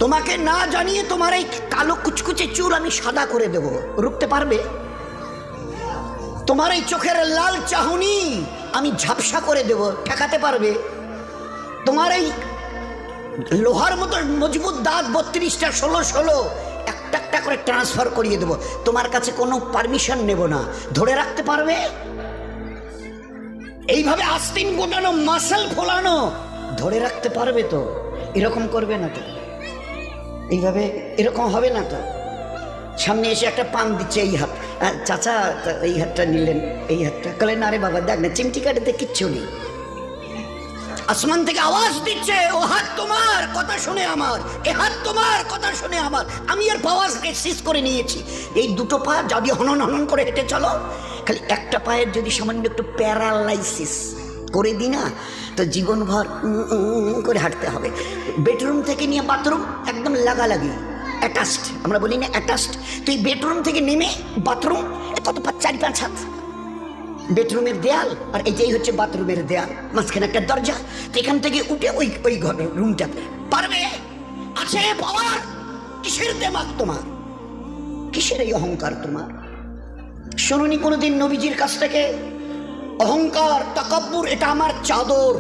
তোমাকে না জানিয়ে তোমার এই কালো কুচকুচে চুল আমি সাদা করে দেব, রুখতে পারবে? তোমার এই চোখের লাল চাহনি আমি ঝাপসা করে দেব, ঠেকাতে পারবে? তোমার এই লোহার মতো মজবুত দাঁত 32টা 16 একটা একটা করে ট্রান্সফার করিয়ে দেব, তোমার কাছে কোনো পারমিশন নেব না, ধরে রাখতে পারবে? এইভাবে আস্তিন গোটানো মাসল ফোলানো ধরে রাখতে পারবে তো? এরকম করবে না তো? এইভাবে এরকম হবে না তো? সামনে এসে একটা পান দিচ্ছে, এই হাত, চাচা এই হাতটা নিলেন, এই হাতটা কলেন, আরে বাবা দেখ না চিমটি কাটাতে কিচ্ছু নেই। আসমান থেকে আওয়াজ দিচ্ছে, ও হাত তোমার কথা শুনে আমার, এ হাত তোমার কথা শুনে আমার, আমি আর পাওয়াজকে শেষ করে নিয়েছি। এই দুটো পা যদি হনন হনন করে হেঁটে চলো, খালি একটা পায়ের যদি সামান্য একটু প্যারালাইসিস করে দিই না, তো জীবনভর করে হাঁটতে হবে। বেডরুম থেকে নিয়ে বাথরুম একদম লাগালাগি, অ্যাটাচড, আমরা বলি না অ্যাটাচড। তুই বেডরুম থেকে নেমে বাথরুম কত 4-5 হাত, বেডরুমের দেয়াল আর এটাই হচ্ছে বাথরুমের দেয়াল, মাঝখানে একটা দরজা, এখান থেকে উঠে ওই ঘরের রুমটাতে পারবে? আছে পাওয়ার? কিসের দেমাগ তোমার? কিসের এই অহংকার তোমার? শোনোনি কোনোদিন নবীজির কাছ থেকে? অহংকার তাকাব্বুর এটা আমার চাদর।